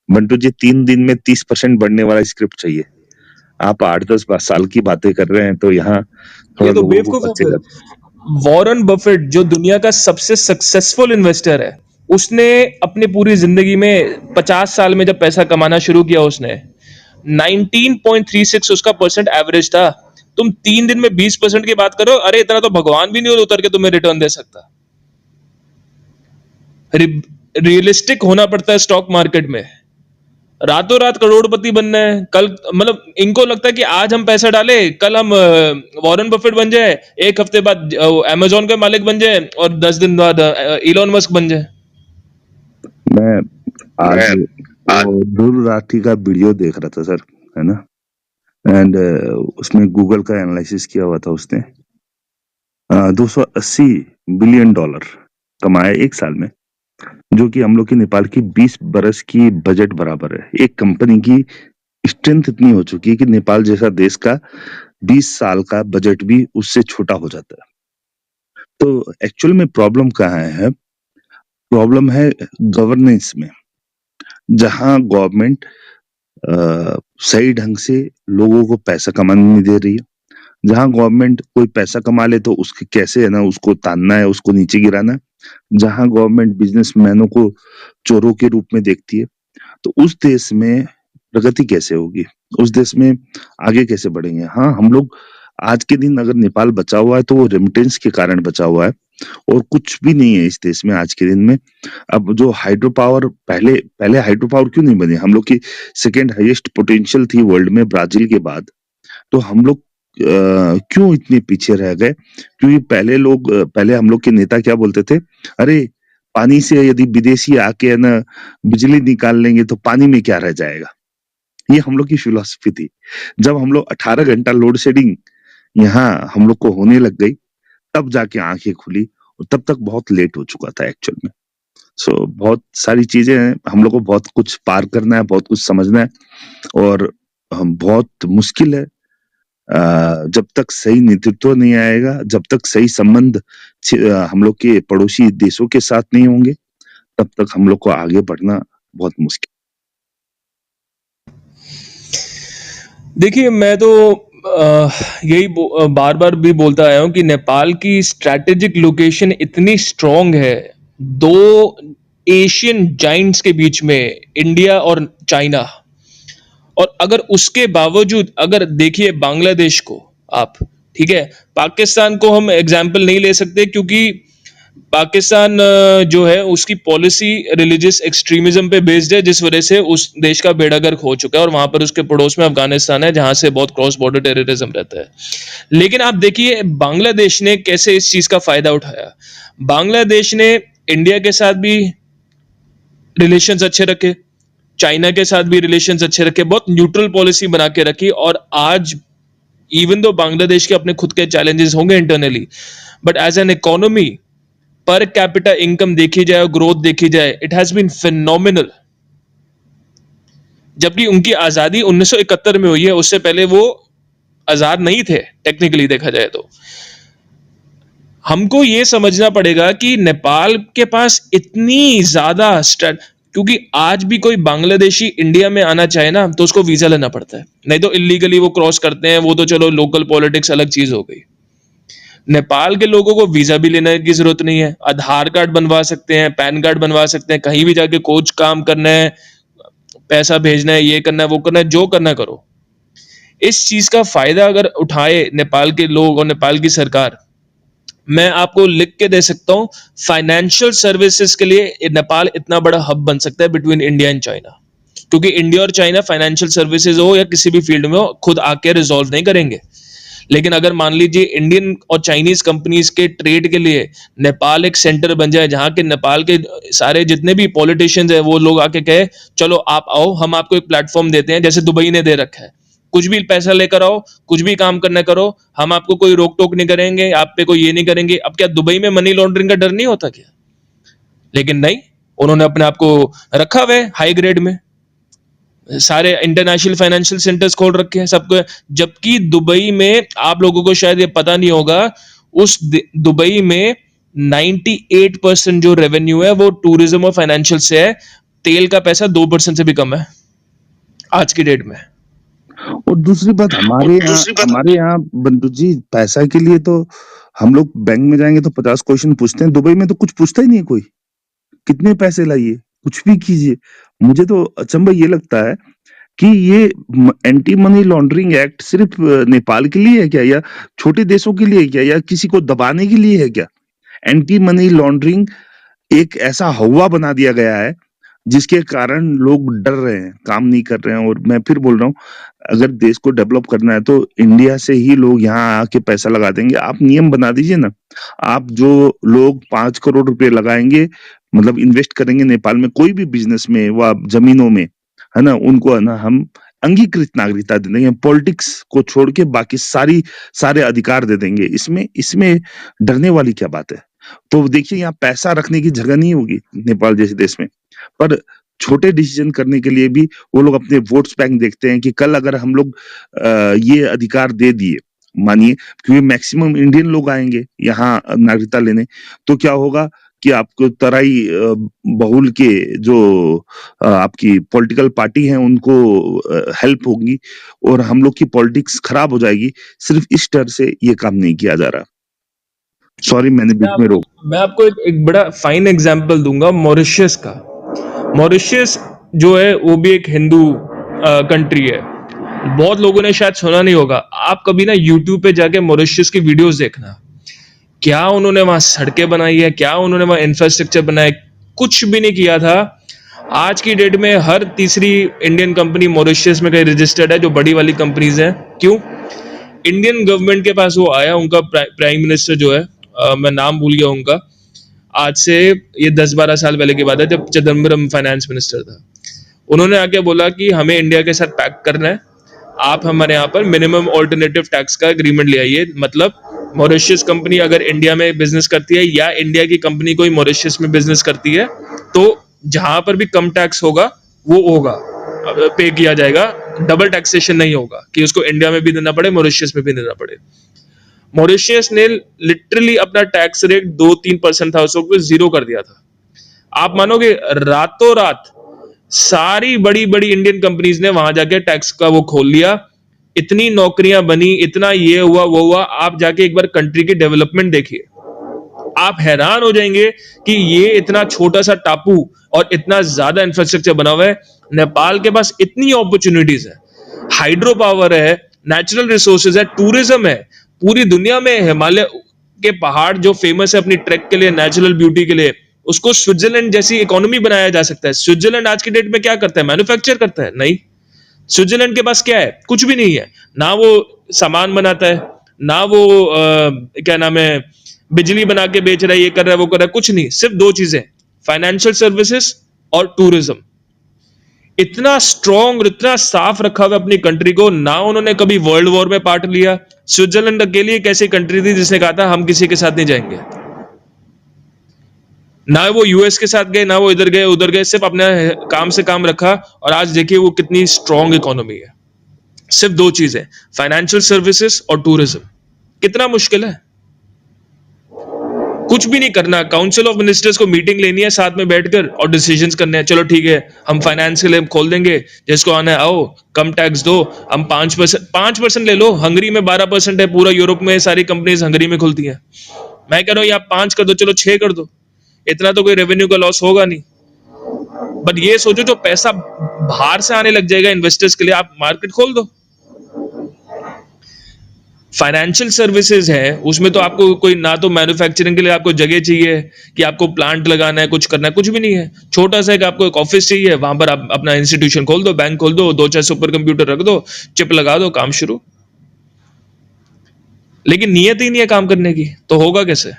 बंटू जी 3 दिन में 30% बढ़ने वाला स्क्रिप्ट चाहिए। आप 8-10 साल की बातें कर रहे हैं, तो यहाँ थोड़ा ये तो लोगों को बेवकूफ है बच्चे फिर। कर। वॉरेन बफेट जो दुनिया का सबसे सक्सेसफुल इन्वेस्टर है, उसने अपनी पूरी जिंदगी में 50 साल में जब पैसा कमाना शुरू किया, उसने 19.36 उसका परसेंट एवरेज था। तुम 3 दिन में 20% की बात करो, अरे इतना तो भगवान भी नहीं उतर के तुम्हें रिटर्न दे सकता। रियलिस्टिक होना पड़ता है स्टॉक मार्केट में। रातों रात करोड़पति बनना है, कल मतलब इनको लगता है कि आज हम पैसा डाले, कल हम वॉरेन बफेट बन जाए, एक हफ्ते बाद अमेजोन के मालिक बन जाए, और 10 दिन बाद इलॉन मस्क बन जाए। मैं आज मैं आज वो ध्रुव राठी का वीडियो देख रहा था सर, है ना, एंड उसमें गूगल का एनालिसिस किया हुआ था उसने। 280 बिलियन डॉलर कमाया एक साल में, जो कि हम लोग की नेपाल की 20 बरस की बजट बराबर है। एक कंपनी की स्ट्रेंथ इतनी हो चुकी है कि नेपाल जैसा देश का 20 साल का बजट भी उससे छोटा हो जाता है। तो एक्चुअल में प्रॉब्लम कहाँ है? प्रॉब्लम है गवर्नेंस में, जहां गवर्नमेंट सही ढंग से लोगों को पैसा कमाने नहीं दे रही है। जहां गवर्नमेंट कोई पैसा कमा ले तो उसके कैसे है ना, उसको तानना है, उसको नीचे गिराना है। जहां गवर्नमेंट बिजनेसमैनों को चोरों के रूप में देखती है, तो उस देश में प्रगति कैसे होगी? उस देश में आगे कैसे बढ़ेंगे? हाँ, हम लोग आज के दिन अगर नेपाल बचा हुआ है तो वो रेमिटेंस के कारण बचा हुआ है, और कुछ भी नहीं है इस देश में आज के दिन में। अब जो हाइड्रो पावर, पहले पहले हाइड्रो पावर क्यों नहीं बनी? हम लोग की सेकेंड हाईएस्ट पोटेंशियल थी वर्ल्ड में ब्राजील के बाद। तो हम लोग क्यों इतने पीछे रह गए? क्योंकि पहले हम लोग के नेता क्या बोलते थे, अरे पानी से यदि विदेशी आके है ना बिजली निकाल लेंगे तो पानी में क्या रह जाएगा। ये हम लोग की फिलॉसफी थी। जब हम लोग 18 घंटा लोड शेडिंग यहाँ हम लोग को होने लग गई, तब जाके आंखें खुली, और तब तक बहुत लेट हो चुका था एक्चुअल में। सो बहुत सारी चीजें हैं, हम लोग को बहुत कुछ पार करना है, बहुत कुछ समझना है, और बहुत मुश्किल है। जब तक सही नेतृत्व नहीं आएगा, जब तक सही संबंध हम लोग के पड़ोसी देशों के साथ नहीं होंगे, तब तक हम लोग को आगे बढ़ना बहुत मुश्किल। देखिए, मैं तो यही बार बार भी बोलता आया हूं कि नेपाल की स्ट्रैटेजिक लोकेशन इतनी स्ट्रांग है, दो एशियन जाइंट्स के बीच में, इंडिया और चाइना। और अगर उसके बावजूद अगर देखिए बांग्लादेश को आप, ठीक है, पाकिस्तान को हम एग्जाम्पल नहीं ले सकते, क्योंकि पाकिस्तान जो है उसकी पॉलिसी रिलीजियस एक्सट्रीमिज्म पे बेस्ड है, जिस वजह से उस देश का बेड़ा गर्क हो चुका है, और वहां पर उसके पड़ोस में अफगानिस्तान है, जहां से बहुत क्रॉस बॉर्डर टेररिज्म रहता है। लेकिन आप देखिए बांग्लादेश ने कैसे इस चीज का फायदा उठाया। बांग्लादेश ने इंडिया के साथ भी रिलेशंस अच्छे रखे, चाइना के साथ भी रिलेशंस अच्छे रखे, बहुत न्यूट्रल पॉलिसी बना के रखी, और आज इवन दो बांग्लादेश के अपने खुद के चैलेंजेस होंगे internally, but as an economy, per capita income देखी जाए, ग्रोथ देखी जाए, इट हैज बीन फिनोमिनल। जबकि उनकी आजादी 1971 में हुई है, उससे पहले वो आजाद नहीं थे टेक्निकली देखा जाए तो। हमको ये समझना पड़ेगा कि नेपाल के पास इतनी ज्यादा क्योंकि आज भी कोई बांग्लादेशी इंडिया में आना चाहे ना तो उसको वीजा लेना पड़ता है, नहीं तो इलीगली वो क्रॉस करते हैं, वो तो चलो लोकल पॉलिटिक्स अलग चीज हो गई। नेपाल के लोगों को वीजा भी लेने की जरूरत नहीं है, आधार कार्ड बनवा सकते हैं, पैन कार्ड बनवा सकते हैं, कहीं भी जाके कुछ काम करना है, पैसा भेजना है, ये करना है, वो करना है, जो करना करो। इस चीज का फायदा अगर उठाए नेपाल के लोग और नेपाल की सरकार, मैं आपको लिख के दे सकता हूं, फाइनेंशियल सर्विसेज के लिए नेपाल इतना बड़ा हब बन सकता है बिटवीन इंडिया एंड चाइना। क्योंकि इंडिया और चाइना फाइनेंशियल सर्विसेज हो या किसी भी फील्ड में हो, खुद आके रिजॉल्व नहीं करेंगे। लेकिन अगर मान लीजिए इंडियन और चाइनीज कंपनीज के ट्रेड के लिए नेपाल एक सेंटर बन जाए, जहां के नेपाल के सारे जितने भी पॉलिटिशियंस है वो लोग आके कहे चलो आप आओ, हम आपको एक प्लेटफॉर्म देते हैं, जैसे दुबई ने दे रखा है, कुछ भी पैसा लेकर आओ, कुछ भी काम करना करो, हम आपको कोई रोक टोक नहीं करेंगे, आप पे कोई ये नहीं करेंगे। अब क्या दुबई में मनी लॉन्ड्रिंग का डर नहीं होता क्या? लेकिन नहीं, उन्होंने अपने आप को रखा हुआ है हाई ग्रेड में, सारे इंटरनेशनल फाइनेंशियल सेंटर्स खोल रखे हैं सबको। जबकि दुबई में, आप लोगों को शायद ये पता नहीं होगा, उस दुबई में 98% जो रेवेन्यू है वो टूरिज्म और फाइनेंशियल से है, तेल का पैसा 2% से भी कम है आज की डेट में। और दूसरी बात हमारे यहाँ बंटू जी, पैसा के लिए तो हम लोग बैंक में जाएंगे तो 50 क्वेश्चन पूछते हैं। दुबई में तो कुछ पूछता ही नहीं है कोई। कितने पैसे लाइए, कुछ भी कीजिए। मुझे तो अचंभा ये लगता है कि ये एंटी मनी लॉन्ड्रिंग एक्ट सिर्फ नेपाल के लिए है क्या, या छोटे देशों के लिए है क्या, या किसी को दबाने के लिए है क्या? एंटी मनी लॉन्ड्रिंग एक ऐसा हवा बना दिया गया है जिसके कारण लोग डर रहे हैं, काम नहीं कर रहे हैं। और मैं फिर बोल रहा हूँ, अगर देश को डेवलप करना है तो इंडिया से ही लोग यहाँ आके पैसा लगा देंगे। आप नियम बना दीजिए ना। आप जो लोग 5 करोड़ रुपए लगाएंगे, मतलब इन्वेस्ट करेंगे नेपाल में कोई भी बिजनेस में व जमीनों में, है ना, उनको है ना हम अंगीकृत नागरिकता दे देंगे। पॉलिटिक्स को छोड़ के बाकी सारे अधिकार दे देंगे। इसमें इसमें डरने वाली क्या बात है? तो देखिए, यहाँ पैसा रखने की जगह नहीं होगी नेपाल जैसे देश में, पर छोटे डिसीजन करने के लिए भी वो लोग अपने वोट्स बैंक देखते हैं कि कल अगर हम लोग ये अधिकार दे दिए, मानिए, क्योंकि मैक्सिमम इंडियन लोग आएंगे यहाँ नागरिकता लेने, तो क्या होगा कि आपको तराई बहुल के जो आपकी पॉलिटिकल पार्टी है उनको हेल्प होगी और हम लोग की पॉलिटिक्स खराब हो जाएगी। सिर्फ इस डर से ये काम नहीं किया जा रहा। सॉरी, मैंने बीच में रोक। मैं आपको एक बड़ा फाइन एग्जांपल दूंगा मॉरिशस का। मॉरिशस जो है वो भी एक हिंदू कंट्री है। बहुत लोगों ने शायद सुना नहीं होगा। आप कभी ना यूट्यूब पे जाके मॉरिशस की वीडियोस देखना, क्या उन्होंने वहां सड़कें बनाई है, क्या उन्होंने वहां इंफ्रास्ट्रक्चर बनाया, कुछ भी नहीं किया था। आज की डेट में हर तीसरी इंडियन कंपनी मॉरिशस में कहीं रजिस्टर्ड है, जो बड़ी वाली कंपनीज हैं। क्यों? इंडियन गवर्नमेंट के पास वो आया, उनका प्राइम मिनिस्टर जो है, मैं नाम भूल गया उनका, आज से ये 10-12 साल पहले की बात है, जब चिदम्बरम फाइनेंस मिनिस्टर था। उन्होंने आके बोला कि हमें इंडिया के साथ पैक्ट करना है, आप हमारे यहाँ पर मिनिमम ऑल्टरनेटिव टैक्स का एग्रीमेंट ले आइए। मतलब मॉरिशस कंपनी अगर इंडिया में बिजनेस करती है या इंडिया की कंपनी कोई मॉरिशस में बिजनेस करती है, तो जहां पर भी कम टैक्स होगा वो होगा, पे किया जाएगा। डबल टैक्सेशन नहीं होगा कि उसको इंडिया में भी देना पड़े, मॉरिशस में भी देना पड़े। मॉरिशस ने लिटरली अपना टैक्स रेट 2-3% था, उसको जीरो कर दिया था। आप मानोगे, रातों रात सारी बड़ी बड़ी इंडियन कंपनीज ने वहां जाके टैक्स का वो खोल लिया। इतनी नौकरियां बनी, इतना ये हुआ वो हुआ। आप जाके एक बार कंट्री की डेवलपमेंट देखिए, आप हैरान हो जाएंगे कि ये इतना छोटा सा टापू और इतना ज्यादा इंफ्रास्ट्रक्चर बना हुआ है। नेपाल के पास इतनी अपॉर्चुनिटीज है, हाइड्रो पावर है, नेचुरल रिसोर्सेज है, टूरिज्म है। पूरी दुनिया में हिमालय के पहाड़ जो फेमस है अपनी ट्रैक के लिए, नेचुरल ब्यूटी के लिए, उसको स्विट्जरलैंड जैसी इकोनॉमी बनाया जा सकता है। स्विट्जरलैंड आज की डेट में क्या करता है? मैन्युफैक्चर करता है? नहीं। स्विट्जरलैंड के पास क्या है? कुछ भी नहीं है। ना वो सामान बनाता है, ना वो क्या नाम है, बिजली बना के बेच रहा है, ये कर रहा है वो कर रहा है, कुछ नहीं। सिर्फ 2 चीजें, फाइनेंशियल सर्विसेज और टूरिज्म। इतना स्ट्रॉन्ग, इतना साफ रखा हुआ अपनी कंट्री को। ना उन्होंने कभी वर्ल्ड वॉर में पार्ट लिया। स्विट्जरलैंड अकेली एक ऐसी कंट्री थी जिसने कहा था हम किसी के साथ नहीं जाएंगे। ना वो यूएस के साथ गए, ना वो इधर गए उधर गए, सिर्फ अपने काम से काम रखा। और आज देखिए वो कितनी स्ट्रॉन्ग इकोनॉमी है। सिर्फ 2 चीजें, फाइनेंशियल सर्विसेज और टूरिज्म। कितना मुश्किल है? कुछ भी नहीं करना। काउंसिल ऑफ मिनिस्टर्स को मीटिंग लेनी है साथ में बैठकर और डिसीजंस करने हैं। चलो ठीक है, हम फाइनेंस के लिए खोल देंगे, जिसको आना है आओ, कम टैक्स दो, हम 5% ले लो। हंगरी में 12% है, पूरा यूरोप में सारी कंपनीज हंगरी में खुलती हैं। मैं कह रहा हूँ आप 5 कर दो, चलो 6 कर दो, इतना तो कोई रेवेन्यू का लॉस होगा नहीं। बट ये सोचो, जो पैसा बाहर से आने लग जाएगा इन्वेस्टर्स के लिए, आप मार्केट खोल दो। फाइनेंशियल सर्विसेज है, उसमें तो आपको कोई, ना तो मैन्युफैक्चरिंग के लिए आपको जगह चाहिए कि आपको प्लांट लगाना है, कुछ करना है, कुछ भी नहीं है। छोटा सा एक आपको एक ऑफिस चाहिए, वहां पर आप अपना इंस्टीट्यूशन खोल दो, बैंक खोल दो, 2-4 सुपर कंप्यूटर रख दो, चिप लगा दो, काम शुरू। लेकिन नियत ही नहीं है काम करने की, तो होगा कैसे?